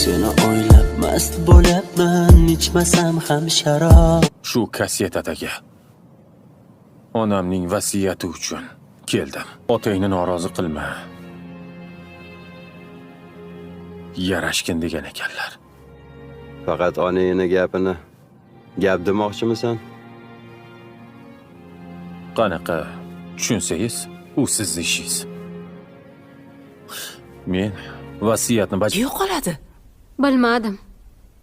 seni o'ylab mast bo'lyapman, ichmasam ham sharob. Shu kasetataga onamning vasiyati uchun keldim. Otangni norozi qilma. Yarashkin degan ekanlar. Faqat onangni gapini gap demoqchimisan? Qanaqa tushunsangiz, u sizning ishingiz. Men vasiyatni Yo'qoladi. Bilmadim.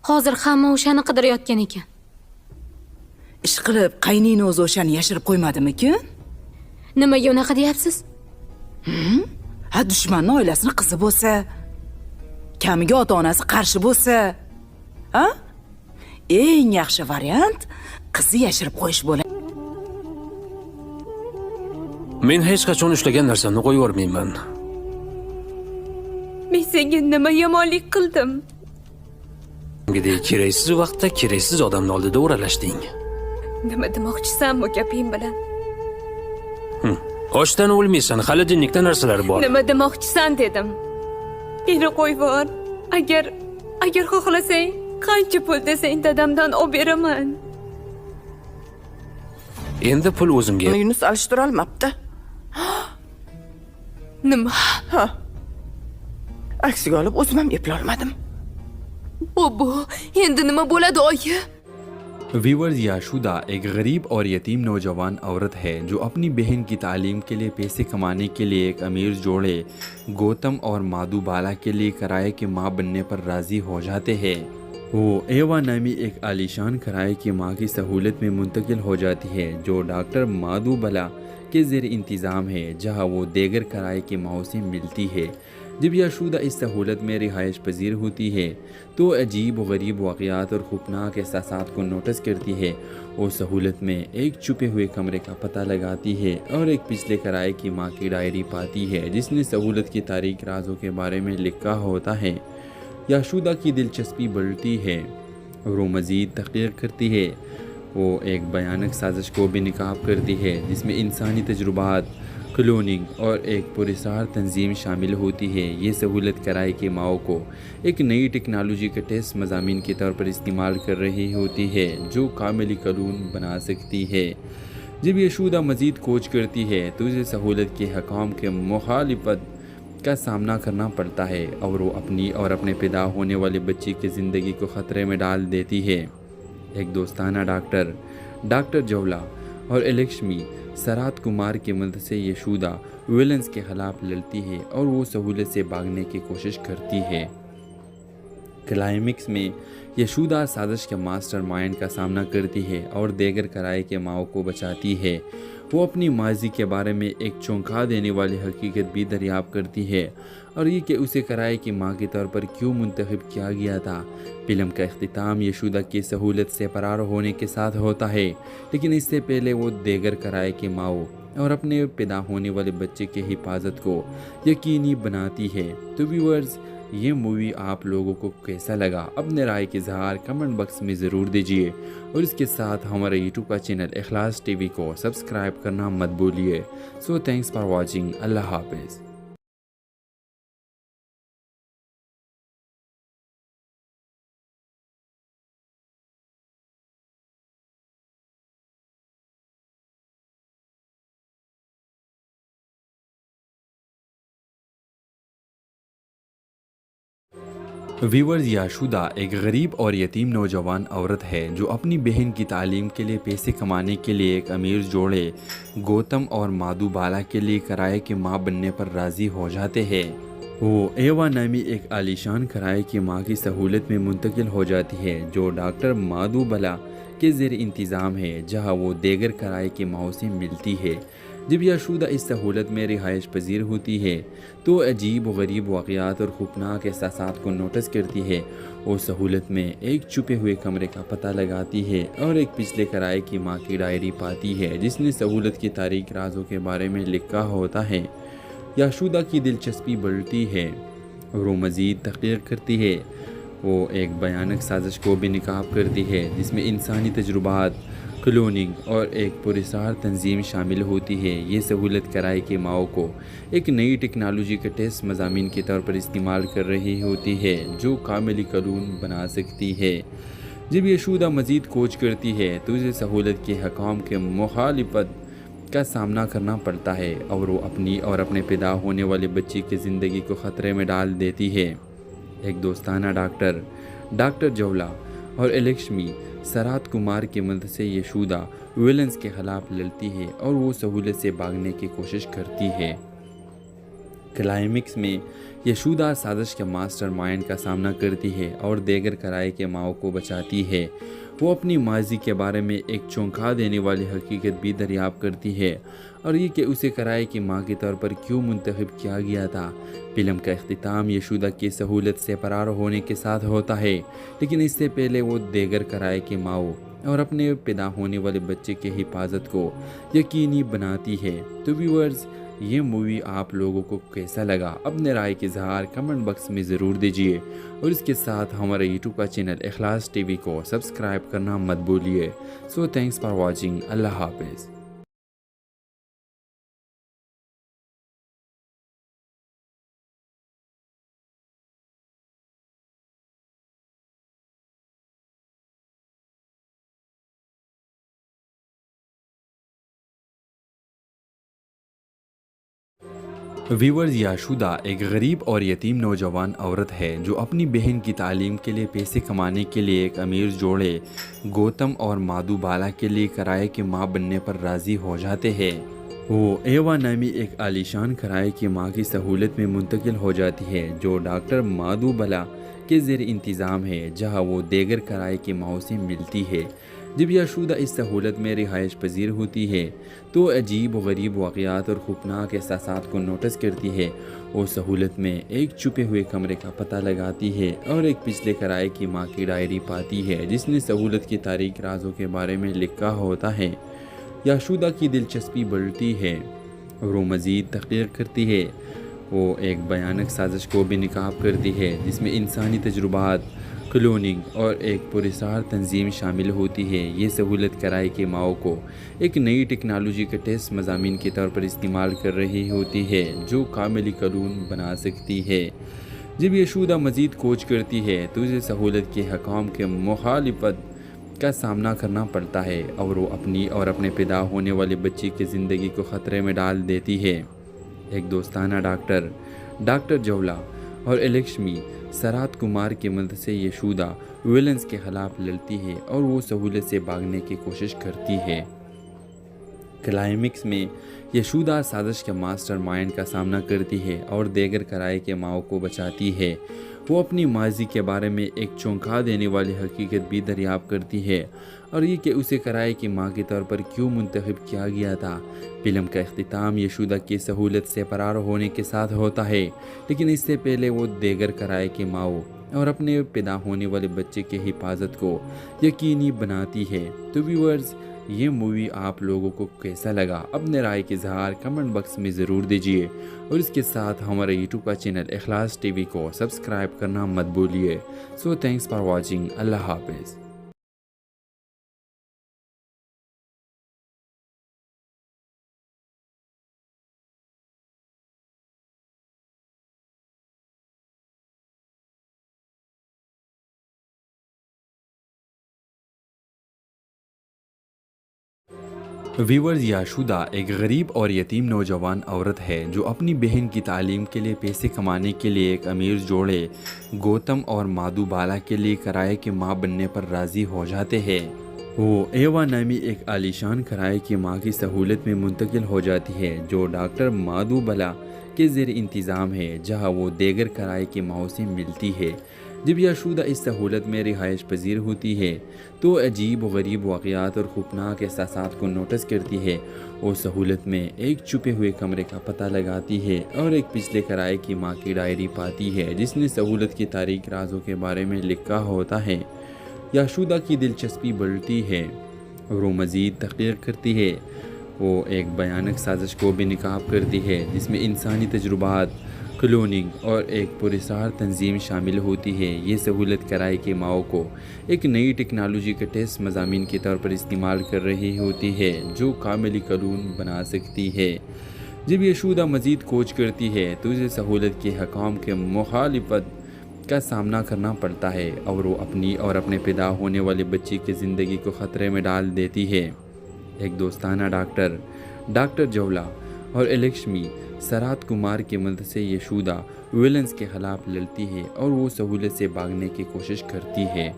Hozir hamma o'shani qidirayotgan ekan. Ish qilib qaynini o'zi o'shani yashirib qo'ymadimikin? Nimaga unaqa deyapsiz? Ha, dushmanning oilasini qizi bo'lsa, kamiga ota-onasi qarshi bo'lsa, ha? Eng yaxshi variant qizni yashirib qo'yish bo'ladi. Men hech qachon ushlagan narsamni qo'yib yubormayman. Men senga nima yomonlik qildim? Gidey keraksiz vaqtda keraksiz odamning oldida o'ralashding. Nima demoqchisan bu gaping bilan? Ochdan o'lmaysan, hali jinnikda narsalar bor. Nima demoqchisan dedim. Meni qo'yib yubor. Agar xohlasang, qancha pul desang dadamdan olib beraman. Endi pul o'zimga. Yunus alishtirib olmabdi. Nima? Ha. Aksiga olib o'zim ham eplay olmadim. Bu endi nima bo'ladi oyi? Viewers याशुदा एक गरीब और यतीम नौजवान औरत है जो अपनी बहन की तालीम के लिए पैसे कमाने के लिए एक अमीर जोड़े गौतम और माधुबाला के लिए किराए की मां बनने पर राजी हो जाते हैं। वो एवा नामी एक आलीशान किराए की मां की सहूलत में मुंतकिल हो जाती है जो डॉक्टर माधुबाला के ज़ेर इंतज़ाम है, जहां वो देगर किराए की माओं से मिलती है। जब याशुदा इस सहूलत में रिहाइश पजीर होती है तो अजीब व गरीब वाक़यात और ख़ौफनाक एहसासात को नोटिस करती है। वो सहूलत में एक छुपे हुए कमरे का पता लगाती है और एक पिछले किराए की माँ की डायरी पाती है जिसने सहूलत की तारीख राजों के बारे में लिखा होता है। याशुदा की दिलचस्पी बढ़ती है और वो मज़ीद तहक़ीक़ करती है। वो एक भयानक साजिश को भी निकाब करती है जिसमें इंसानी तजुर्बात, क्लोनिंग और एक पुरस्कार तंजीम शामिल होती है। ये सहूलत किराए की माओं को एक नई टेक्नोलॉजी के टेस्ट मज़ामीन के तौर पर इस्तेमाल कर रही होती है जो कामिल कानून बना सकती है। जब याशुदा मज़ीद खोज करती है तो इसे सहूलत के हकाम के मुखालिफत का सामना करना पड़ता है और वो अपनी और अपने पैदा होने वाले बच्चे की ज़िंदगी को ख़तरे में डाल देती है। एक दोस्ताना डॉक्टर जवला और लक्ष्मी सरात कुमार की मदद से यशोदा विलन्स के खिलाफ लड़ती है और वो सहूलत से भागने की कोशिश करती है। क्लाइमेक्स में यशोदा साजिश के मास्टर माइंड का सामना करती है और देगर किराए के माओं को बचाती है। वो अपनी माजी के बारे में एक चौंका देने वाली हकीकत भी दरियाफ्त करती है और ये कि उसे किराए की माँ के तौर पर क्यों मुंतखब किया गया था। फिल्म का इख्तिताम यशोदा की सहूलत से फरार होने के साथ होता है, लेकिन इससे पहले वो देगर किराए की माओं और अपने पैदा होने वाले बच्चे की हिफाजत को यकीनी बनाती है। तो व्यूअर्स, ये मूवी आप लोगों को कैसा लगा? अपने राय के इज़हार कमेंट बॉक्स में ज़रूर दीजिए और इसके साथ हमारे यूट्यूब का चैनल इखलास टीवी को सब्सक्राइब करना मत भूलिए। So thanks for watching. अल्लाह हाफिज़। व्यूअर्स, याशुदा एक गरीब और यतीम नौजवान औरत है जो अपनी बहन की तालीम के लिए पैसे कमाने के लिए एक अमीर जोड़े गौतम और माधुबाला के लिए किराए की मां बनने पर राजी हो जाते हैं। वो एवा नामी एक आलीशान किराए की मां की सहूलत में मुंतकिल हो जाती है जो डॉक्टर माधुबाला के ज़ेर इंतज़ाम है, जहां वो देगर किराए की माओं से मिलती है। जब याशुदा इस सहूलत में रिहाइश पजीर होती है तो अजीब व गरीब वाक़यात और ख़ौफनाक एहसासात को नोटिस करती है। वो सहूलत में एक छुपे हुए कमरे का पता लगाती है और एक पिछले किराए की माँ की डायरी पाती है जिसने सहूलत की तारीख राजों के बारे में लिखा होता है। याशुदा की दिलचस्पी बढ़ती है और वो मज़ीद तहक़ीक़ करती है। वो एक भयानक साजिश को भी निकाब करती है जिसमें इंसानी तजुर्बात, क्लोनिंग और एक पुरस्कार तंजीम शामिल होती है। ये सहूलत कराए कि माओ को एक नई टेक्नोलॉजी के टेस्ट मज़ामीन के तौर पर इस्तेमाल कर रही होती है जो कामिली कानून बना सकती है। जब यशोदा मज़ीद खोज करती है तो उसे सहूलत के हकाम के मुखालिफत का सामना करना पड़ता है और वो अपनी और अपने पैदा होने वाले बच्चे की ज़िंदगी को ख़तरे में डाल देती है। एक दोस्ताना डॉक्टर जवला और लक्ष्मी सरात कुमार की मदद से यशोदा विलन्स के ख़िलाफ़ लड़ती है और वो सहूलत से भागने की कोशिश करती है। क्लाइमिक्स में यशोदा साजिश के मास्टर माइंड का सामना करती है और देगर कराए के माओ को बचाती है। वो अपनी माजी के बारे में एक चौंका देने वाली हकीकत भी दरियाफ्त करती है और ये कि उसे कराए की माँ के तौर पर क्यों मुंतखब किया गया था। फिल्म का इख्तिताम यशोदा की सहूलत से फरार होने के साथ होता है, लेकिन इससे पहले वो देगर कराए के माओ और अपने पैदा होने वाले बच्चे के हिफाजत को यकीनी बनाती है। तो व्यूअर्स, ये मूवी आप लोगों को कैसा लगा? अपने राय के इजहार कमेंट बॉक्स में ज़रूर दीजिए और इसके साथ हमारे यूट्यूब का चैनल इखलास टीवी को सब्सक्राइब करना मत भूलिए। So thanks for watching. अल्लाह हाफिज़। व्यूअर्स, याशुदा एक गरीब और यतीम नौजवान औरत है जो अपनी बहन की तालीम के लिए पैसे कमाने के लिए एक अमीर जोड़े गौतम और माधुबाला के लिए किराए की माँ बनने पर राज़ी हो जाते हैं। वो एवा नामी एक आलीशान किराए की माँ की सहूलत में मुंतकिल हो जाती है जो डॉक्टर माधुबाला के ज़ेर इंतज़ाम है, जहाँ वो देगर किराए की माँ से मिलती है। जब यशोदा इस सहूलत में रिहाइश पजीर होती है तो अजीब व गरीब वाक़यात और ख़ौफनाक एहसासात को नोटिस करती है। वो सहूलत में एक छुपे हुए कमरे का पता लगाती है और एक पिछले किराए की माँ की डायरी पाती है जिसने सहूलत की तारीख राजों के बारे में लिखा होता है। यशोदा की दिलचस्पी बढ़ती है और वो मज़ीद तहक़ीक़ करती है। वो एक भयानक साजिश को भी निकाब करती है जिसमें इंसानी तजुर्बात, क्लोनिंग और एक पुरस्कार तंजीम शामिल होती है। ये सहूलत किराए के माओ को एक नई टेक्नोलॉजी के टेस्ट मज़ामीन के तौर पर इस्तेमाल कर रही होती है जो कामिली कानून बना सकती है। जब यशोदा मज़ीद खोज करती है तो उसे सहूलत के हकाम के मुखालिफत का सामना करना पड़ता है और वो अपनी और अपने पैदा होने वाले बच्चे की ज़िंदगी को ख़तरे में डाल देती है। एक दोस्ताना डॉक्टर जवला और लक्ष्मी सरात कुमार की मदद से यशोदा विलन्स के ख़िलाफ़ लड़ती है और वो सहूलत से भागने की कोशिश करती है। क्लाइमिक्स में यशोदा साजिश के मास्टर माइंड का सामना करती है और देगर किराए के माओ को बचाती है। वो अपनी माजी के बारे में एक चौंका देने वाली हकीकत भी दरियाफ्त करती है और ये कि उसे किराए की माँ के तौर पर क्यों मुंतखब किया गया था। फिल्म का इख्तिताम यशोदा की सहूलत से फरार होने के साथ होता है, लेकिन इससे पहले वो देगर किराए के माओ और अपने पैदा होने वाले बच्चे के हिफाजत को यकीनी बनाती है। तो व्यूअर्स, ये मूवी आप लोगों को कैसा लगा? अपने राय के इजहार कमेंट बॉक्स में ज़रूर दीजिए और इसके साथ हमारे यूट्यूब का चैनल इखलास टीवी को सब्सक्राइब करना मत भूलिए। So thanks for watching. अल्लाह हाफिज़। व्यूअर्स, याशुदा एक गरीब और यतीम नौजवान औरत है जो अपनी बहन की तालीम के लिए पैसे कमाने के लिए एक अमीर जोड़े गौतम और माधुबाला के लिए किराए की माँ बनने पर राज़ी हो जाते हैं। वो एवा नामी एक आलीशान किराए की माँ की सहूलत में मुंतकिल हो जाती है जो डॉक्टर माधुबाला के ज़ेर इंतज़ाम है, जहाँ वो देगर किराए की माँ से मिलती है। जब यशोदा इस सहूलत में रिहाइश पजीर होती है तो अजीब व गरीब वाक़यात और ख़ौफनाक एहसासात को नोटिस करती है। वो सहूलत में एक छुपे हुए कमरे का पता लगाती है और एक पिछले किराए की माँ की डायरी पाती है जिसने सहूलत की तारीख राजों के बारे में लिखा होता है। यशोदा की दिलचस्पी बढ़ती है और वो मज़ीद तहक़ीक़ करती है। वो एक भयानक साजिश को भी निकाब करती है जिसमें इंसानी तजुर्बात, क्लोनिंग और एक पुरस्कार तंजीम शामिल होती है। ये सहूलत कराए कि माओ को एक नई टेक्नोलॉजी के टेस्ट मज़ामीन के तौर पर इस्तेमाल कर रही होती है जो कामिली कानून बना सकती है। जब यशूदा मज़ीद कोच करती है तो इसे सहूलत के हकाम के मुखालिफत का सामना करना पड़ता है और वो अपनी और अपने पैदा होने वाले बच्चे की ज़िंदगी को ख़तरे में डाल देती है। एक दोस्ताना डॉक्टर जवला और लक्ष्मी सरात कुमार की मदद से यशूदा विलन्स के ख़िलाफ़ लड़ती है और वो सहूलत से भागने की कोशिश करती है।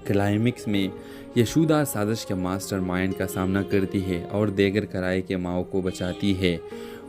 क्लाइमेक्स में यशूदा साजिश के मास्टर माइंड का सामना करती है और देगर कराए के माओ को बचाती है।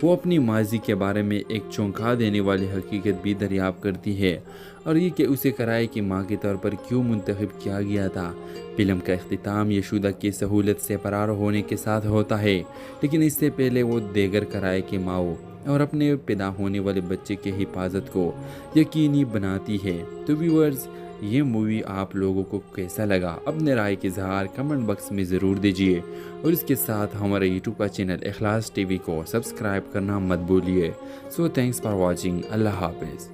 वो अपनी माजी के बारे में एक चौंका देने वाली हकीकत भी दरियाफ्त करती है और ये कि उसे कराए की माँ के तौर पर क्यों मुंतखब किया गया था। फिल्म का इख्तिताम यशूदा की सहूलत से फरार होने के साथ होता है, लेकिन इससे पहले वो देगर कराए के माओ और अपने पैदा होने वाले बच्चे की हिफाजत को यकीनी बनाती है। तो व्यूअर्स, ये मूवी आप लोगों को कैसा लगा? अपने राय के इज़हार कमेंट बॉक्स में ज़रूर दीजिए और इसके साथ हमारे यूट्यूब का चैनल इखलास टीवी को सब्सक्राइब करना मत भूलिए। So thanks for watching. अल्लाह हाफिज़।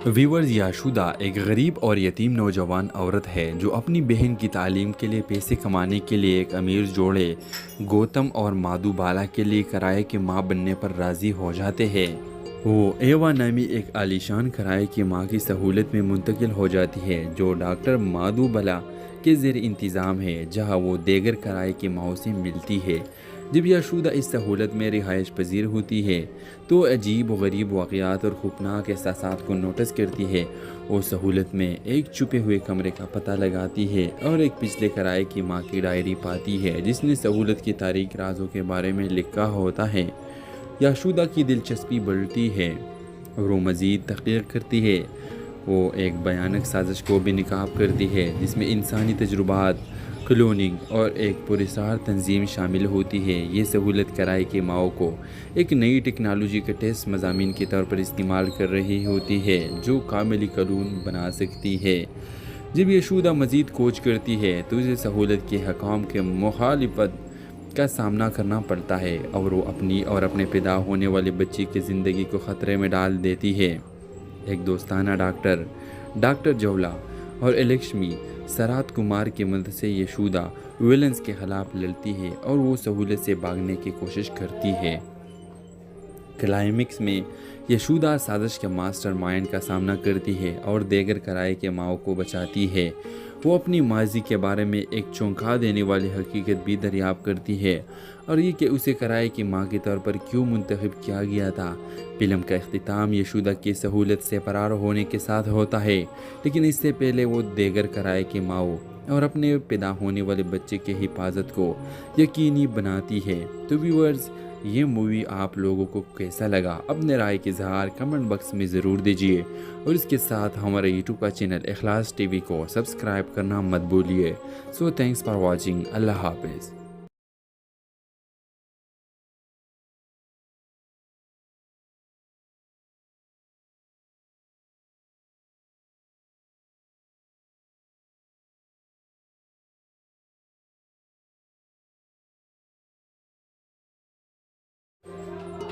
व्यूअर्स, याशुदा एक गरीब और यतीम नौजवान औरत है जो अपनी बहन की तालीम के लिए पैसे कमाने के लिए एक अमीर जोड़े गौतम और माधुबाला के लिए किराए की माँ बनने पर राज़ी हो जाते हैं। वो एवा नामी एक आलीशान किराए की माँ की सहूलत में मुंतकिल हो जाती है जो डॉक्टर माधुबाला के ज़ेर इंतज़ाम है, जहाँ वो देगर किराए की माँ से मिलती है। जब याशुदा इस सहूलत में रिहाइश पजीर होती है तो अजीब व गरीब वाक़यात और ख़ौफनाक एहसासात को नोटिस करती है। वो सहूलत में एक छुपे हुए कमरे का पता लगाती है और एक पिछले किराए की माँ की डायरी पाती है जिसने सहूलत की तारीख राजों के बारे में लिखा होता है। याशुदा की दिलचस्पी बढ़ती है और वो मज़ीद तहक़ीक़ करती है। वो एक भयानक साजिश को भी निकाब करती है जिसमें इंसानी तजुर्बात, क्लोनिंग और एक पुरस्कार तंजीम शामिल होती है। ये सहूलत किराए के माओ को एक नई टेक्नोलॉजी के टेस्ट मज़ामीन के तौर पर इस्तेमाल कर रही होती है जो कामिली कानून बना सकती है। जब यशूदा मज़ीद कोच करती है तो इसे सहूलत के हकाम के मुखालिफत का सामना करना पड़ता है और वो अपनी और अपने पैदा होने वाले बच्चे की ज़िंदगी को ख़तरे में डाल देती है। एक दोस्ताना डॉक्टर जवला और लक्ष्मी सरात कुमार की मदद से यशूदा विलन्स के ख़िलाफ़ लड़ती है और वो सहूलत से भागने की कोशिश करती है। क्लाइमेक्स में यशूदा साजिश के मास्टर माइंड का सामना करती है और देगर किराए के माओ को बचाती है। वो अपनी माजी के बारे में एक चौंका देने वाली हकीकत भी दरियाफ्त करती है और ये कि उसे किराए की माँ के तौर पर क्यों मुंतखब किया गया था। फिल्म का इख्तिताम यशूदा की सहूलत से फरार होने के साथ होता है, लेकिन इससे पहले वो देगर किराए के माओ और अपने पैदा होने वाले बच्चे की हिफाजत को यकीनी बनाती है। तो व्यूअर्स, ये मूवी आप लोगों को कैसा लगा? अपने राय के इज़हार कमेंट बॉक्स में ज़रूर दीजिए और इसके साथ हमारे यूट्यूब का चैनल इखलास टीवी को सब्सक्राइब करना मत भूलिए। So thanks for watching. अल्लाह हाफिज़।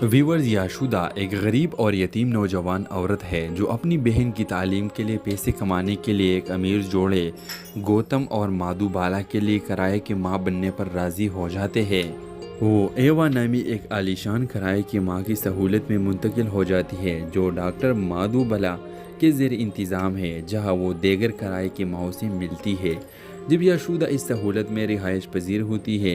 व्यूअर्स, याशुदा एक गरीब और यतीम नौजवान औरत है जो अपनी बहन की तालीम के लिए पैसे कमाने के लिए एक अमीर जोड़े गौतम और माधुबाला के लिए किराए की माँ बनने पर राज़ी हो जाते हैं। वो एवा नामी एक आलीशान किराए की माँ की सहूलत में मुंतकिल हो जाती है जो डॉक्टर माधुबाला के ज़ेर इंतज़ाम है, जहाँ वो देगर किराए की माँ से मिलती है। जब याशुदा इस सहूलत में रिहाइश पजीर होती है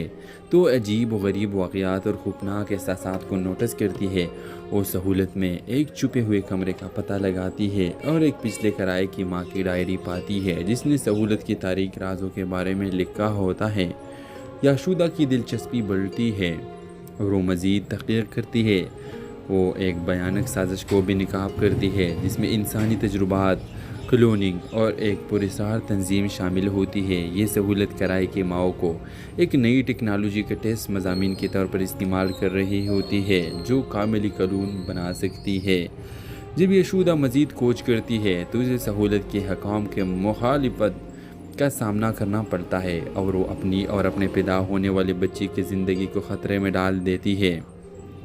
तो अजीब व गरीब वाक़यात और ख़ौफनाक एहसासात को नोटिस करती है। वो सहूलत में एक छुपे हुए कमरे का पता लगाती है और एक पिछले किराए की माँ की डायरी पाती है जिसने सहूलत की तारीख राजों के बारे में लिखा होता है। याशुदा की दिलचस्पी बढ़ती है और वो मज़ीद तहक़ीक़ करती है। वो एक भयानक साजिश को भी निकाब करती है जिसमें इंसानी तजुर्बात, क्लोनिंग और एक पुरस्कार तंजीम शामिल होती है। ये सहूलत कराए के माओ को एक नई टेक्नोलॉजी के टेस्ट मज़ामीन के तौर पर इस्तेमाल कर रही होती है जो कामिल कानून बना सकती है। जब यशूदा मज़ीद कोच करती है तो इसे सहूलत के हकाम के मुखालिफत का सामना करना पड़ता है और वो अपनी और अपने पैदा होने वाले बच्चे की ज़िंदगी को ख़तरे में डाल देती है।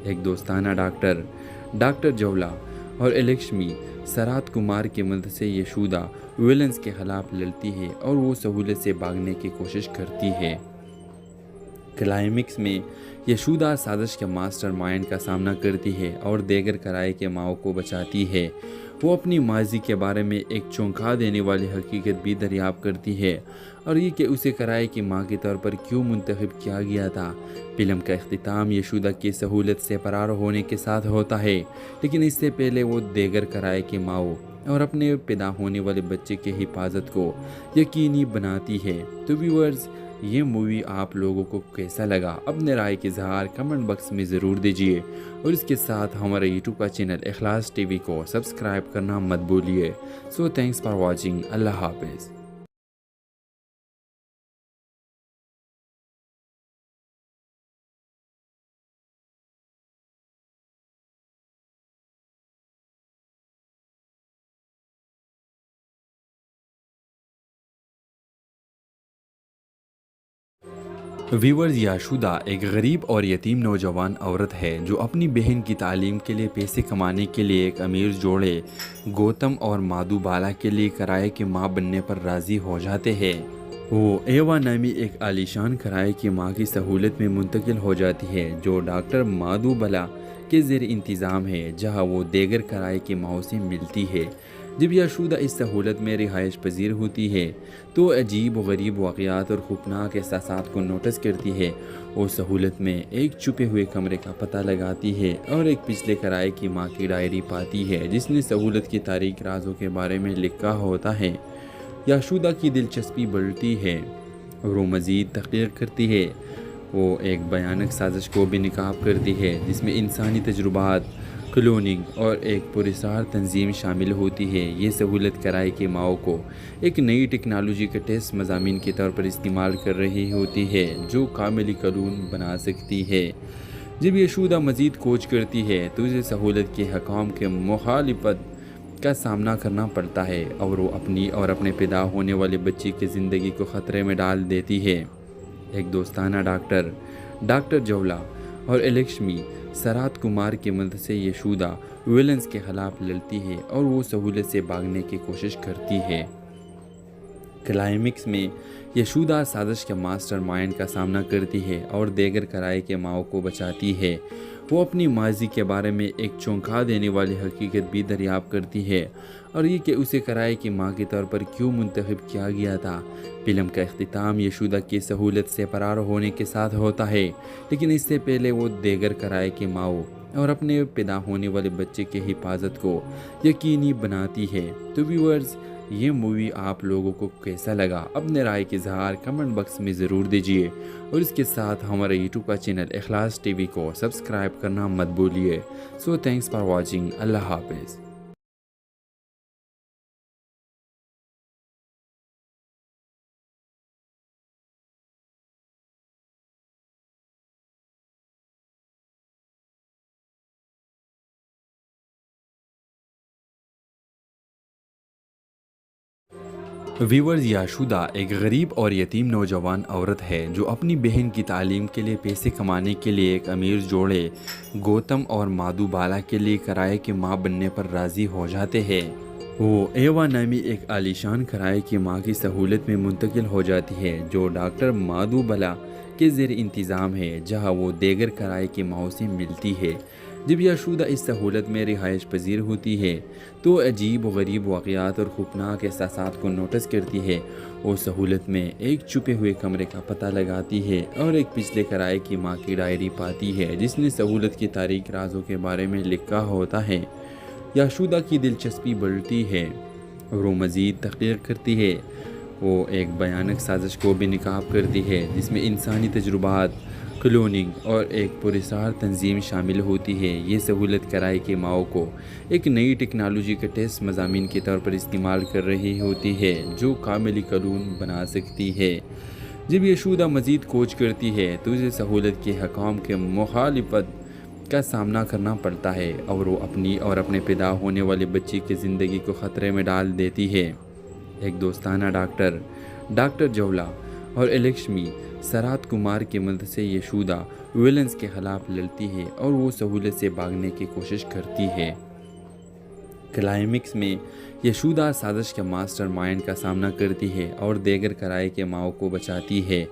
एक दोस्ताना डॉक्टर जवला और लक्ष्मी सरात कुमार की मदद से यशूदा विलन्स के खिलाफ लड़ती है और वो सहूलत से भागने की कोशिश करती है। क्लाइमेक्स में यशूदा साजिश के मास्टर माइंड का सामना करती है और देगर कराए के माओ को बचाती है। वो अपनी माजी के बारे में एक चौंका देने वाली हकीकत भी दरियाफ्त करती है और ये कि उसे कराए की माँ के तौर पर क्यों मुंतखब किया गया था। फिल्म का इख्तिताम यशूदा की सहूलत से फरार होने के साथ होता है, लेकिन इससे पहले वो देगर कराए के माओ और अपने पैदा होने वाले बच्चे की हिफाजत को यकीनी बनाती है। तो व्यूअर्स, ये मूवी आप लोगों को कैसा लगा? अपने राय के इज़हार कमेंट बॉक्स में ज़रूर दीजिए और इसके साथ हमारे यूट्यूब का चैनल इखलास टीवी को सब्सक्राइब करना मत भूलिए। So thanks for watching. अल्लाह हाफिज़। व्यूअर्स, याशुदा एक गरीब और यतीम नौजवान औरत है जो अपनी बहन की तालीम के लिए पैसे कमाने के लिए एक अमीर जोड़े गौतम और माधुबाला के लिए किराए की माँ बनने पर राज़ी हो जाते हैं। वो एवा नामी एक आलीशान किराए की माँ की सहूलत में मुंतकिल हो जाती है जो डॉक्टर माधुबाला के ज़ेर इंतज़ाम है, जहाँ वो देगर किराए की माँ से मिलती है। जब याशुदा इस सहूलत में रिहाइश पजीर होती है तो अजीब व गरीब वाक़यात और ख़ौफनाक एहसासात को नोटिस करती है। वो सहूलत में एक छुपे हुए कमरे का पता लगाती है और एक पिछले किराए की माँ की डायरी पाती है जिसने सहूलत की तारीख राजों के बारे में लिखा होता है। याशुदा की दिलचस्पी बढ़ती है और वो मज़ीद तहक़ीक़ करती है। वो एक भयानक साजिश को भी निकाब करती है जिसमें इंसानी तजुर्बात, क्लोनिंग और एक पुरस्कार तंजीम शामिल होती है। ये सहूलत किराए के माओ को एक नई टेक्नोलॉजी के टेस्ट मज़ामीन के तौर पर इस्तेमाल कर रही होती है जो कामिल कानून बना सकती है। जब यशूदा मज़ीद कोच करती है तो इसे सहूलत के हकाम के मुखालिफत का सामना करना पड़ता है और वो अपनी और अपने पैदा होने वाले बच्चे की ज़िंदगी को ख़तरे में डाल देती है। एक दोस्ताना डॉक्टर जवला और लक्ष्मी सरात कुमार की मदद से यशूदा विलन्स के खिलाफ लड़ती है और वो सहूलत से भागने की कोशिश करती है। क्लाइमेक्स में यशूदा साजिश के मास्टर माइंड का सामना करती है और देगर किराए के माओ को बचाती है। वो अपनी माजी के बारे में एक चौंका देने वाली हकीकत भी दरियाफ्त करती है और ये कि उसे किराए की माँ के तौर पर क्यों मुंतखब किया गया था। फिल्म का इख्तिताम यशूदा की सहूलत से फरार होने के साथ होता है, लेकिन इससे पहले वो देगर किराए के माओ और अपने पैदा होने वाले बच्चे की हिफाजत को यकीनी बनाती है। तो व्यूअर्स, ये मूवी आप लोगों को कैसा लगा? अपने राय के इज़हार कमेंट बॉक्स में ज़रूर दीजिए और इसके साथ हमारे यूट्यूब का चैनल इखलास टीवी को सब्सक्राइब करना मत भूलिए। So thanks for watching. अल्लाह हाफिज़। व्यूअर्स, याशुदा एक गरीब और यतीम नौजवान औरत है जो अपनी बहन की तालीम के लिए पैसे कमाने के लिए एक अमीर जोड़े गौतम और माधुबाला के लिए किराए की माँ बनने पर राज़ी हो जाते हैं। वो एवा नामी एक आलीशान किराए की माँ की सहूलत में मुंतकिल हो जाती है जो डॉक्टर माधुबाला के ज़ेर इंतज़ाम है, जहाँ वो देगर किराए की माँ से मिलती है। जब याशुदा इस सहूलत में रिहाइश पजीर होती है तो अजीब व गरीब वाक़यात और ख़ौफनाक एहसासात को नोटिस करती है। वो सहूलत में एक छुपे हुए कमरे का पता लगाती है और एक पिछले किराए की माँ की डायरी पाती है जिसने सहूलत की तारीख राजों के बारे में लिखा होता है। याशुदा की दिलचस्पी बढ़ती है और वो मज़ीद तहक़ीक़ करती है। वो एक भयानक साजिश को भी निकाब करती है जिसमें इंसानी तजुर्बात, क्लोनिंग और एक पुरस्कार तंजीम शामिल होती है। ये सहूलत कराए कि माओ को एक नई टेक्नोलॉजी का टेस्ट मज़ामीन के तौर पर इस्तेमाल कर रही होती है जो कामिली कानून बना सकती है। जब यशोदा मज़ीद खोज करती है तो इसे सहूलत के हकाम के मुखालिफत का सामना करना पड़ता है और वो अपनी और अपने पैदा होने वाले बच्चे की ज़िंदगी को ख़तरे में डाल देती है। एक दोस्ताना डॉक्टर जवला और लक्ष्मी सरात कुमार की मदद से यशोदा विलन्स के ख़िलाफ़ लड़ती है और वो सहूलत से भागने की कोशिश करती है। क्लाइमिक्स में यशोदा साजिश के मास्टर माइंड का सामना करती है और देगर कराए के माओ को बचाती है।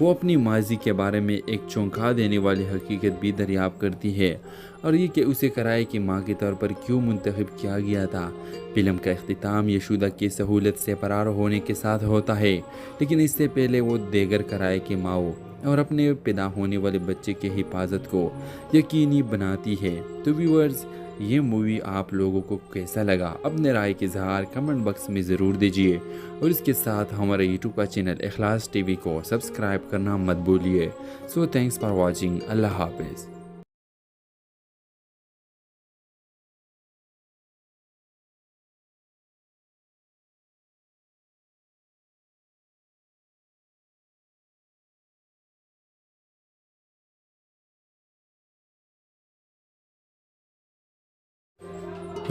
वो अपनी माजी के बारे में एक चौंका देने वाली हकीकत भी दरियाफ्त करती है और ये कि उसे कराए की माँ के तौर पर क्यों मुंतखब किया गया था। फिल्म का इख्तिताम यशोदा की सहूलत से फरार होने के साथ होता है, लेकिन इससे पहले वो देगर कराए के माओ और अपने पैदा होने वाले बच्चे की हिफाजत को यकीनी बनाती है। तो व्यूअर्स, ये मूवी आप लोगों को कैसा लगा? अपने राय के इजहार कमेंट बॉक्स में ज़रूर दीजिए और इसके साथ हमारे यूट्यूब का चैनल इखलास टीवी को सब्सक्राइब करना मत भूलिए। So thanks for watching. अल्लाह हाफिज़।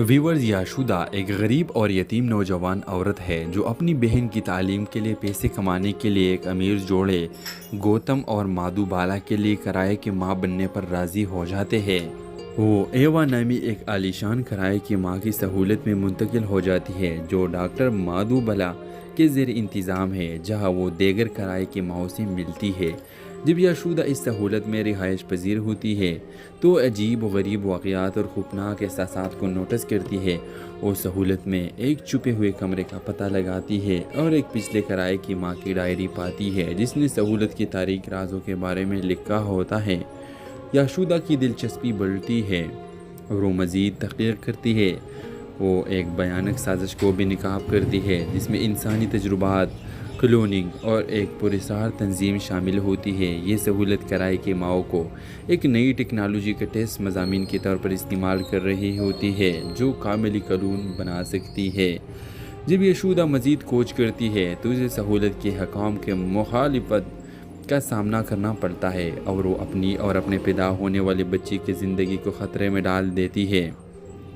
व्यूअर्स, याशुदा एक गरीब और यतीम नौजवान औरत है जो अपनी बहन की तालीम के लिए पैसे कमाने के लिए एक अमीर जोड़े गौतम और माधुबाला के लिए किराए की माँ बनने पर राज़ी हो जाते हैं। वो एवा नामी एक आलीशान किराए की माँ की सहूलत में मुंतकिल हो जाती है जो डॉक्टर माधुबाला के ज़ेर इंतज़ाम है, जहाँ वो देगर किराए की माँ से मिलती है। जब यशोदा इस सहूलत में रिहाइश पजीर होती है तो अजीब व गरीब वाक़यात और ख़ौफनाक एहसासात को नोटिस करती है। वो सहूलत में एक छुपे हुए कमरे का पता लगाती है और एक पिछले किराए की माँ की डायरी पाती है जिसने सहूलत की तारीक राजों के बारे में लिखा होता है। यशोदा की दिलचस्पी बढ़ती है और वो मज़ीद तहक़ीक़ करती है। वो एक भयानक साजिश को भी निकाब करती है जिसमें इंसानी तजुर्बात, क्लोनिंग और एक पुरस्कार तंजीम शामिल होती है। ये सहूलत किराए के माओ को एक नई टेक्नोलॉजी का टेस्ट मज़ामीन के तौर पर इस्तेमाल कर रही होती है जो कामिली कानून बना सकती है। जब यशोदा मज़ीद खोज करती है तो इसे सहूलत के हकाम के मुखालिफत का सामना करना पड़ता है और वो अपनी और अपने पैदा होने वाले बच्चे की ज़िंदगी को ख़तरे में डाल देती है।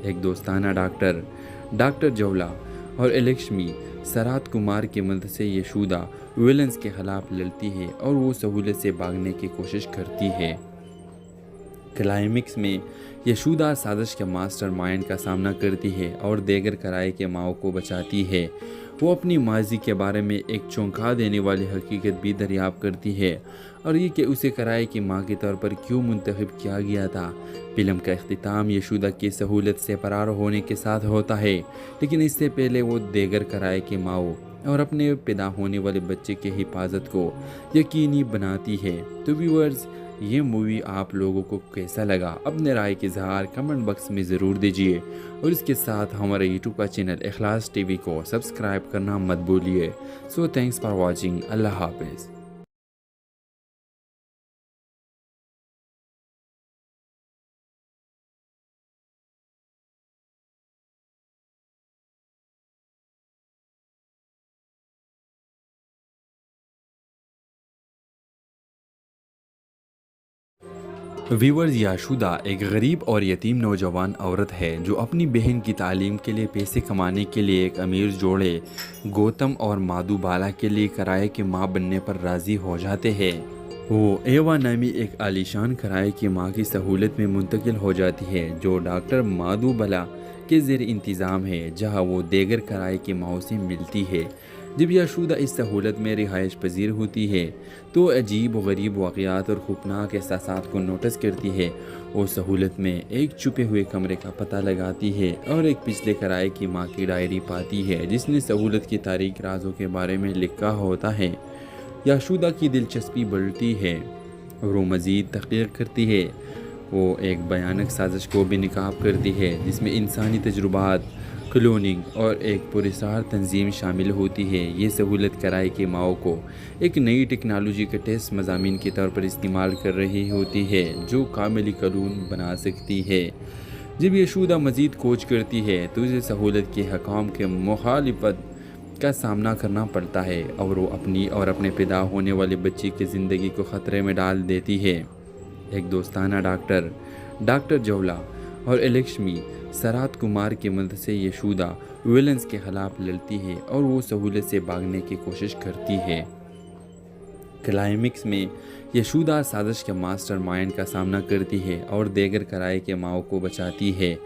एक दोस्ताना डॉक्टर जवला और लक्ष्मी सरात कुमार की मदद से यशोदा विलन्स के ख़िलाफ़ लड़ती है और वो सहूलत से भागने की कोशिश करती है। क्लाइमिक्स में यशोदा साजिश के मास्टर माइंड का सामना करती है और देगर किराए के माओ को बचाती है। वो अपनी माजी के बारे में एक चौंका देने वाली हकीकत भी दरियाफ्त करती है और ये कि उसे किराए की माँ के तौर पर क्यों मुंतखब किया गया था। फिल्म का इख्तिताम यशोदा की सहूलत से फरार होने के साथ होता है, लेकिन इससे पहले वो देगर किराए के माओ और अपने पैदा होने वाले बच्चे की हिफाजत को यकीनी बनाती है। तो व्यूअर्स, ये मूवी आप लोगों को कैसा लगा? अपने राय के इजहार कमेंट बॉक्स में ज़रूर दीजिए और इसके साथ हमारे यूट्यूब का चैनल इखलास टीवी को सब्सक्राइब करना मत भूलिए। So thanks for watching. अल्लाह हाफिज़। व्यूअर्स, याशुदा एक गरीब और यतीम नौजवान औरत है जो अपनी बहन की तालीम के लिए पैसे कमाने के लिए एक अमीर जोड़े गौतम और माधुबाला के लिए किराए की माँ बनने पर राज़ी हो जाते हैं। वो एवा नामी एक आलीशान किराए की माँ की सहूलत में मुंतकिल हो जाती है जो डॉक्टर माधुबाला के ज़ेर इंतज़ाम है, जहाँ वो देगर किराए की माँ से मिलती है। जब यशोदा इस सहूलत में रिहाइश पजीर होती है तो अजीब व गरीब वाक़यात और ख़ौफनाक एहसासात को नोटिस करती है। वो सहूलत में एक छुपे हुए कमरे का पता लगाती है और एक पिछले किराए की माँ की डायरी पाती है जिसने सहूलत की तारीक राजों के बारे में लिखा होता है। यशोदा की दिलचस्पी बढ़ती है और वो मज़ीद तहक़ीक़ करती है। वो एक भयानक साजिश को भी निकाब करती है जिसमें इंसानी तजुर्बात, क्लोनिंग और एक पुरस्कार तंजीम शामिल होती है। ये सहूलत कराए कि माओ को एक नई टेक्नोलॉजी का टेस्ट मज़ामीन के तौर पर इस्तेमाल कर रही होती है जो कामिली कानून बना सकती है। जब यशूदा मज़ीद कोच करती है तो इसे सहूलत के हकाम के मुखालिफत का सामना करना पड़ता है और वो अपनी और अपने पैदा होने वाले बच्चे की ज़िंदगी को ख़तरे में डाल देती है। एक दोस्ताना डॉक्टर जवला और लक्ष्मी सरात कुमार की मदद से यशूदा विलन्स के खिलाफ लड़ती है और वो सहूलत से भागने की कोशिश करती है। क्लाइमिक्स में यशूदा साजिश के मास्टर माइंड का सामना करती है और देगर कराए के माओ को बचाती है।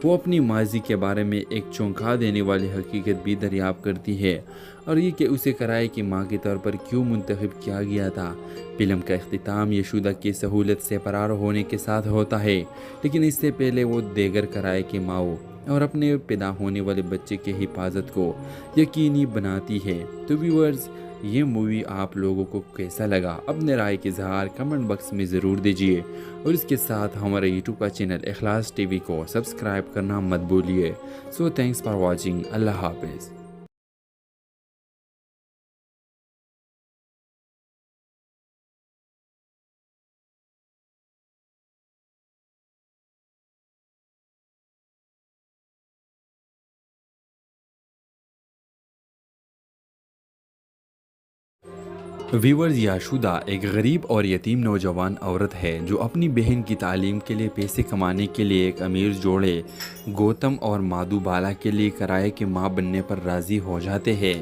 वो अपनी माजी के बारे में एक चौंका देने वाली हकीकत भी दरियाफ्त करती है और ये कि उसे कराए की माँ के तौर पर क्यों मुंतखब किया गया था। फिल्म का इख्तिताम यशूदा की सहूलत से फरार होने के साथ होता है, लेकिन इससे पहले वो देगर कराए के माओ और अपने पैदा होने वाले बच्चे की हिफाजत को यकीनी बनाती है। तो व्यूअर्स, ये मूवी आप लोगों को कैसा लगा? अपने राय के इज़हार कमेंट बॉक्स में ज़रूर दीजिए और इसके साथ हमारे यूट्यूब का चैनल इखलास टीवी को सब्सक्राइब करना मत भूलिए। So thanks for watching. अल्लाह हाफिज़। व्यूअर्स, याशुदा एक गरीब और यतीम नौजवान औरत है जो अपनी बहन की तालीम के लिए पैसे कमाने के लिए एक अमीर जोड़े गौतम और माधु बाला के लिए किराए की माँ बनने पर राज़ी हो जाते हैं।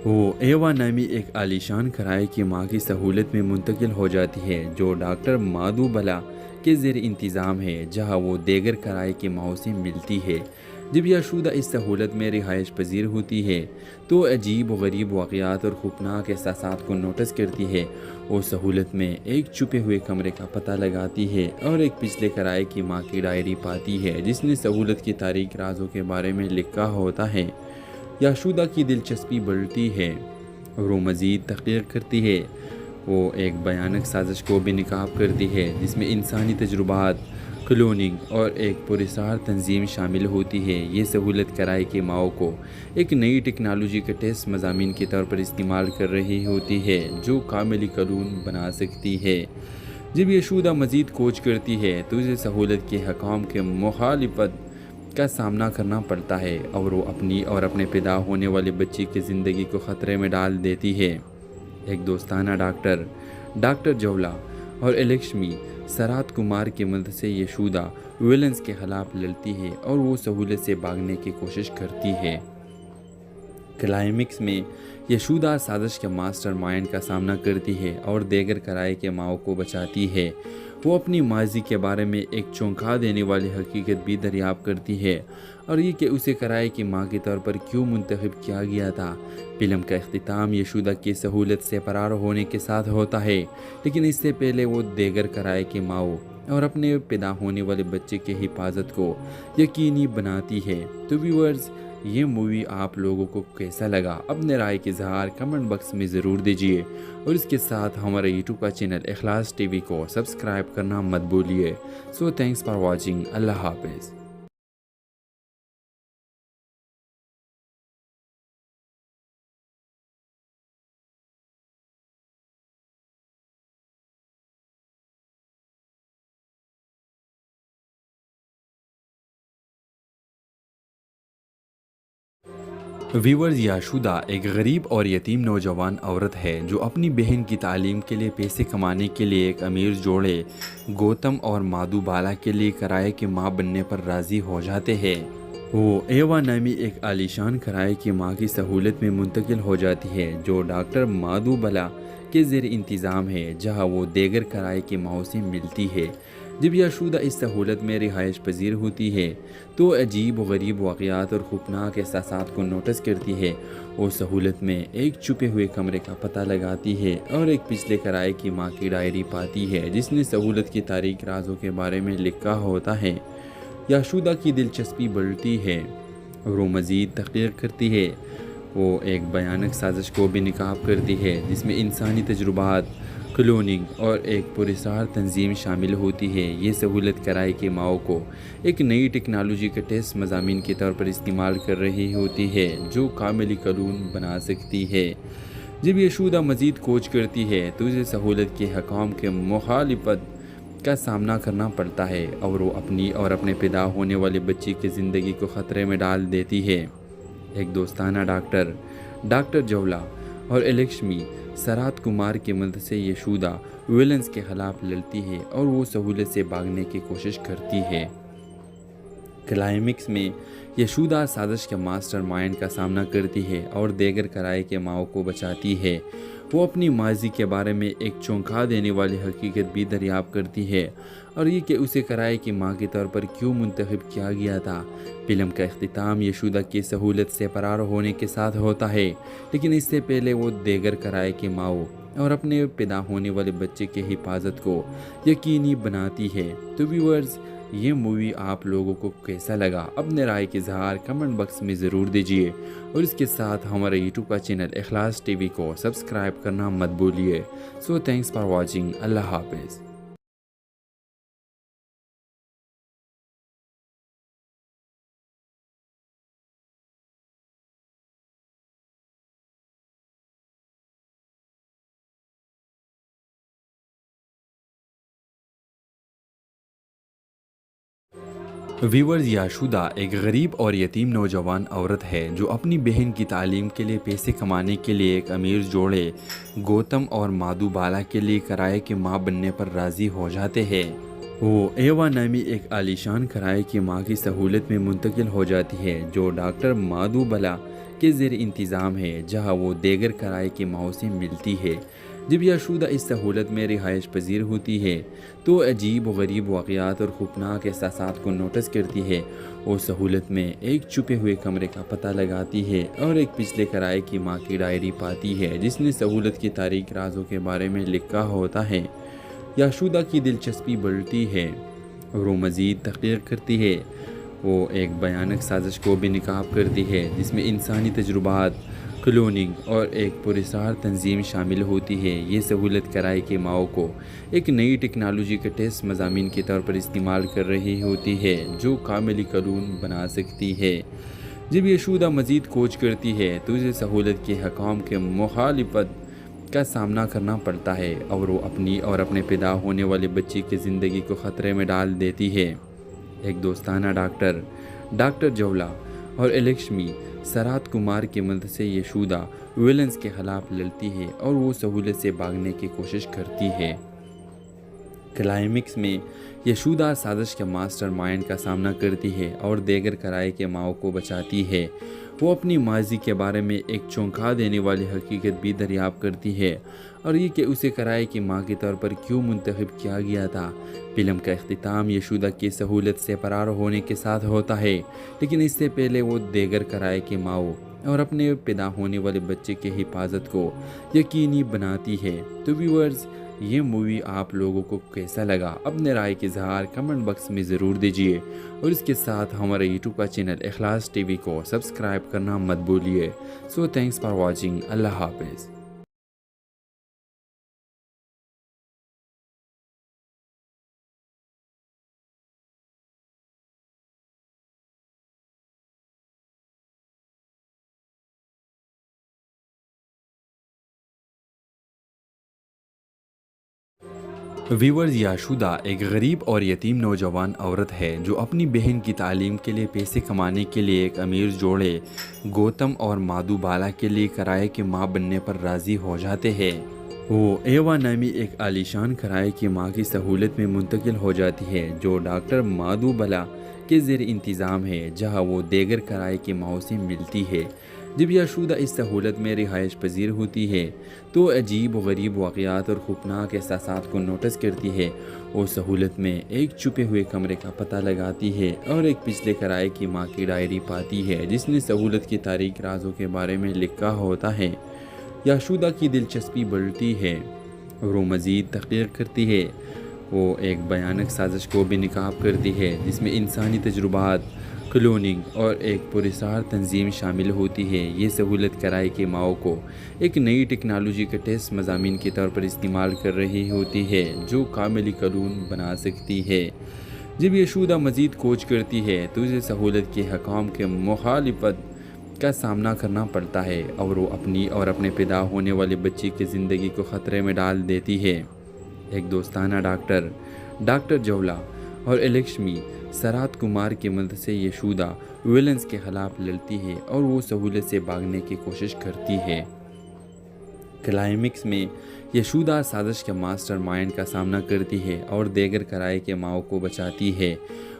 वो एवा नामी एक आलीशान किराए की माँ की सहूलत में मुंतकिल हो जाती है जो डॉक्टर माधु बाला के ज़ेर इंतज़ाम है, जहाँ वो देगर किराए की माओ से मिलती है। जब याशुदा इस सहूलत में रिहाइश पजीर होती है तो अजीब व गरीब वाक़यात और ख़ौफनाक एहसासात को नोटिस करती है। वो सहूलत में एक छुपे हुए कमरे का पता लगाती है और एक पिछले किराए की माँ की डायरी पाती है जिसने सहूलत की तारीख राजों के बारे में लिखा होता है। याशुदा की दिलचस्पी बढ़ती है और वो मज़ीद तहक़ीक़ करती है। वो एक भयानक साजिश को भी निकाब करती है जिसमें इंसानी तजुर्बात, क्लोनिंग और एक पुरस्कार तंजीम शामिल होती है। ये सहूलत किराए की माओ को एक नई टेक्नोलॉजी का टेस्ट मज़ामीन के तौर पर इस्तेमाल कर रही होती है जो कामिली कानून बना सकती है। जब यशूदा मज़ीद कोच करती है तो इसे सहूलत के हकाम के मुखालिफत का सामना करना पड़ता है और वो अपनी और अपने पैदा होने वाले बच्चे की ज़िंदगी को ख़तरे में डाल देती है। एक दोस्ताना डॉक्टर जवला और लक्ष्मी सरात कुमार की मदद से यशूदा विलन्स के खिलाफ लड़ती है और वो सहूलत से भागने की कोशिश करती है। क्लाइमिक्स में यशूदा साजिश के मास्टर माइंड का सामना करती है और देगर किराए के माओ को बचाती है। वो अपनी माजी के बारे में एक चौंका देने वाली हकीकत भी दरियाफ्त करती है और ये कि उसे किराए की माँ के तौर पर क्यों मुंतखब किया गया था। फिल्म का इख्तिताम यशूदा की सहूलत से फरार होने के साथ होता है, लेकिन इससे पहले वो देगर किराए के माओ और अपने पैदा होने वाले बच्चे की हिफाजत को यकीनी बनाती है। तो व्यूअर्स, ये मूवी आप लोगों को कैसा लगा? अपने राय के इज़हार कमेंट बॉक्स में ज़रूर दीजिए और इसके साथ हमारे यूट्यूब का चैनल इखलास टीवी को सब्सक्राइब करना मत भूलिए। So thanks for watching. अल्लाह हाफिज़। व्यूअर्स, याशुदा एक गरीब और यतीम नौजवान औरत है जो अपनी बहन की तालीम के लिए पैसे कमाने के लिए एक अमीर जोड़े गौतम और माधु बाला के लिए किराए की माँ बनने पर राज़ी हो जाते हैं। वो एवा नामी एक आलीशान किराए की माँ की सहूलत में मुंतकिल हो जाती है जो डॉक्टर माधु बाला के ज़ेर इंतज़ाम है, जहाँ वो देगर किराए की माओ से मिलती है। जब याशुदा इस सहूलत में रिहाइश पजीर होती है तो अजीब व गरीब वाक़यात और ख़ौफनाक एहसासात को नोटिस करती है। वो सहूलत में एक छुपे हुए कमरे का पता लगाती है और एक पिछले किराए की माँ की डायरी पाती है जिसने सहूलत की तारीख राजों के बारे में लिखा होता है। याशुदा की दिलचस्पी बढ़ती है और वो मज़ीद तहक़ीक़ करती है। वो एक भयानक साजिश को भी निकाब करती है जिसमें इंसानी तजुर्बात, क्लोनिंग और एक पुरस्कार तंजीम शामिल होती है। ये सहूलत कराए कि माओ को एक नई टेक्नोलॉजी का टेस्ट मज़ामीन के तौर पर इस्तेमाल कर रही होती है जो कामिल कानून बना सकती है। जब यशोदा मज़ीद कोच करती है तो इसे सहूलत के हकाम के मुखालिफत का सामना करना पड़ता है और वो अपनी और अपने पैदा होने वाले बच्चे की ज़िंदगी को ख़तरे में डाल देती है। एक दोस्ताना डॉक्टर जवला और लक्ष्मी सरात कुमार की मदद से यशोदा विलन्स के ख़िलाफ़ लड़ती है और वो सहूलत से भागने की कोशिश करती है। क्लाइमेक्स में यशोदा साजिश के मास्टर माइंड का सामना करती है और देगर कराए के माओ को बचाती है। वो अपनी माजी के बारे में एक चौंका देने वाली हकीकत भी दरियाफ्त करती है और ये कि उसे कराए की माँ के तौर पर क्यों मुंतखब किया गया था। फिल्म का इख्तिताम यशोदा की सहूलत से फरार होने के साथ होता है, लेकिन इससे पहले वो देगर कराए के माओ और अपने पैदा होने वाले बच्चे की हिफाजत को यकीनी बनाती है। तो व्यूअर्स, ये मूवी आप लोगों को कैसा लगा? अपने राय के इज़हार कमेंट बॉक्स में ज़रूर दीजिए और इसके साथ हमारे यूट्यूब का चैनल इखलास टीवी को सब्सक्राइब करना मत भूलिए। So thanks for watching. अल्लाह हाफिज़। व्यूअर्स, याशुदा एक गरीब और यतीम नौजवान औरत है जो अपनी बहन की तालीम के लिए पैसे कमाने के लिए एक अमीर जोड़े गौतम और माधुबाला के लिए किराए की माँ बनने पर राज़ी हो जाते हैं। वो एवा नामी एक आलीशान किराए की माँ की सहूलत में मुंतकिल हो जाती है जो डॉक्टर माधुबाला के ज़ेर इंतज़ाम है, जहाँ वो देगर किराए की माँ से मिलती है। जब यशोदा इस सहूलत में रिहाइश पजीर होती है तो अजीब व गरीब वाक़यात और ख़ौफनाक एहसासात को नोटिस करती है। वो सहूलत में एक छुपे हुए कमरे का पता लगाती है और एक पिछले किराए की माँ की डायरी पाती है जिसने सहूलत की तारीख राजों के बारे में लिखा होता है। यशोदा की दिलचस्पी बढ़ती है और वो मज़ीद तहक़ीक़ करती है। वो एक भयानक साजिश को भी निकाब करती है जिसमें इंसानी तजुर्बात, क्लोनिंग और एक पुरस्कार तंजीम शामिल होती है। ये सहूलत कराए के माओ को एक नई टेक्नोलॉजी का टेस्ट मज़ामीन के तौर पर इस्तेमाल कर रही होती है जो कामिल कानून बना सकती है। जब यशोदा मज़ीद कोच करती है तो इसे सहूलत के हकाम के मुखालिफत का सामना करना पड़ता है और वो अपनी और अपने पैदा होने वाले बच्चे की ज़िंदगी को ख़तरे में डाल देती है। एक दोस्ताना डॉक्टर जवला और लक्ष्मी सरात कुमार की मदद से यशोदा विलन्स के ख़िलाफ़ लड़ती है और वो सहूलत से भागने की कोशिश करती है। क्लाइमेक्स में यशोदा साजिश के मास्टर माइंड का सामना करती है और देगर किराए के माओ को बचाती है। वो अपनी माजी के बारे में एक चौंका देने वाली हकीकत भी दरियाफ्त करती है और ये कि उसे किराए की माँ के तौर पर क्यों मुंतखब किया गया था। फिल्म का इख्तिताम यशोदा की सहूलत से फरार होने के साथ होता है, लेकिन इससे पहले वो देगर किराए के माओ और अपने पैदा होने वाले बच्चे की हिफाजत को यकीनी बनाती है। तो व्यूअर्स, ये मूवी आप लोगों को कैसा लगा? अपने राय के इज़हार कमेंट बॉक्स में ज़रूर दीजिए और इसके साथ हमारे यूट्यूब का चैनल इखलास टीवी को सब्सक्राइब करना मत भूलिए। So thanks for watching. अल्लाह हाफिज़। व्यूअर्स, याशुदा एक गरीब और यतीम नौजवान औरत है जो अपनी बहन की तालीम के लिए पैसे कमाने के लिए एक अमीर जोड़े गौतम और माधुबाला के लिए किराए की माँ बनने पर राज़ी हो जाते हैं। वो एवा नामी एक आलीशान किराए की माँ की सहूलत में मुंतकिल हो जाती है जो डॉक्टर माधुबाला के ज़ेर इंतज़ाम है, जहाँ वो देगर किराए की माँ से मिलती है। जब यशोदा इस सहूलत में रिहाइश पजीर होती है तो अजीब व गरीब वाक़यात और ख़ौफनाक एहसासात को नोटिस करती है। वो सहूलत में एक छुपे हुए कमरे का पता लगाती है और एक पिछले किराए की माँ की डायरी पाती है जिसने सहूलत की तारीख राजों के बारे में लिखा होता है। यशोदा की दिलचस्पी बढ़ती है और वो मज़ीद तहक़ीक़ करती है। वो एक भयानक साजिश को भी निकाब करती है जिसमें इंसानी तजुर्बात, क्लोनिंग और एक पुरस्कार तंजीम शामिल होती है। ये सहूलत कराए कि माओ को एक नई टेक्नोलॉजी का टेस्ट मज़ामीन के तौर पर इस्तेमाल कर रही होती है जो कामिली कानून बना सकती है। जब यशोदा मज़ीद खोज करती है तो इसे सहूलत के हकाम के मुखालिफत का सामना करना पड़ता है और वो अपनी और अपने पैदा होने वाले बच्चे की ज़िंदगी को ख़तरे में डाल देती है। एक दोस्ताना डॉक्टर जवला और लक्ष्मी सरात कुमार की मदद से यशोदा विलन्स के ख़िलाफ़ लड़ती है और वो सहूलत से भागने की कोशिश करती है। क्लाइमिक्स में यशोदा साजिश के मास्टर माइंड का सामना करती है और देगर कराए के माओ को बचाती है।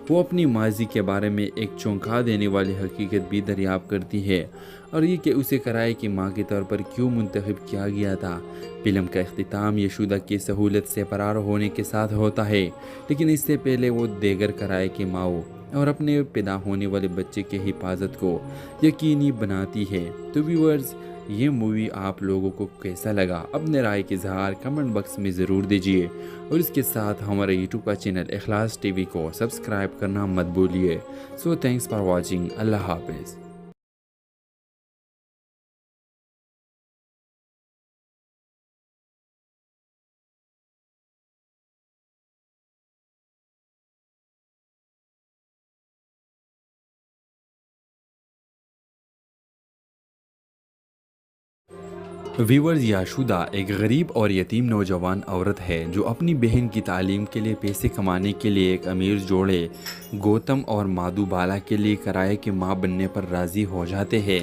वो अपनी माजी के बारे में एक चौंका देने वाली हकीकत भी दरियाफ्त करती है और ये कि उसे कराए की माँ के तौर पर क्यों मुंतखब किया गया था। फिल्म का इख्तिताम यशोदा की सहूलत से फरार होने के साथ होता है, लेकिन इससे पहले वो देगर कराए की माओ और अपने पैदा होने वाले बच्चे की हिफाजत को यकीनी बनाती है। तो व्यूअर्स, ये मूवी आप लोगों को कैसा लगा? अपने राय के इजहार कमेंट बॉक्स में ज़रूर दीजिए और इसके साथ हमारे यूट्यूब का चैनल इखलास टीवी को सब्सक्राइब करना मत भूलिए। So thanks for watching. अल्लाह हाफिज़। व्यूअर्स, याशुदा एक गरीब और यतीम नौजवान औरत है जो अपनी बहन की तालीम के लिए पैसे कमाने के लिए एक अमीर जोड़े गौतम और माधुबाला के लिए किराए की माँ बनने पर राज़ी हो जाते हैं।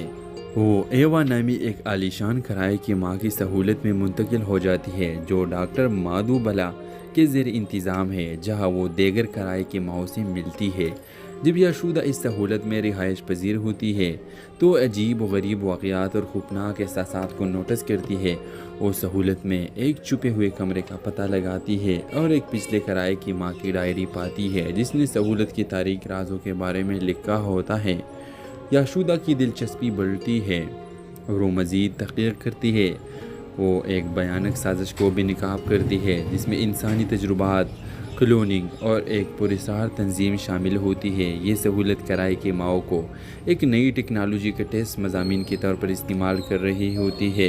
वो एवा नामी एक आलीशान किराए की माँ की सहूलत में मुंतकिल हो जाती है जो डॉक्टर माधुबाला के ज़ेर इंतज़ाम है, जहाँ वो देगर किराए की माँ से मिलती है। जब यशोदा इस सहूलत में रिहाइश पजीर होती है तो अजीब व गरीब वाक़यात और ख़ौफनाक एहसासात को नोटिस करती है। वो सहूलत में एक छुपे हुए कमरे का पता लगाती है और एक पिछले किराए की माँ की डायरी पाती है जिसने सहूलत की तारीख राजों के बारे में लिखा होता है। यशोदा की दिलचस्पी बढ़ती है और वो मज़ीद तहक़ीक़ करती है। वो एक भयानक साजिश को भी निकाब करती है जिसमें इंसानी तजुर्बात, क्लोनिंग और एक पुरस्कार तंजीम शामिल होती है। ये सहूलत कराए कि माओ को एक नई टेक्नोलॉजी का टेस्ट मज़ामीन के तौर पर इस्तेमाल कर रही होती है।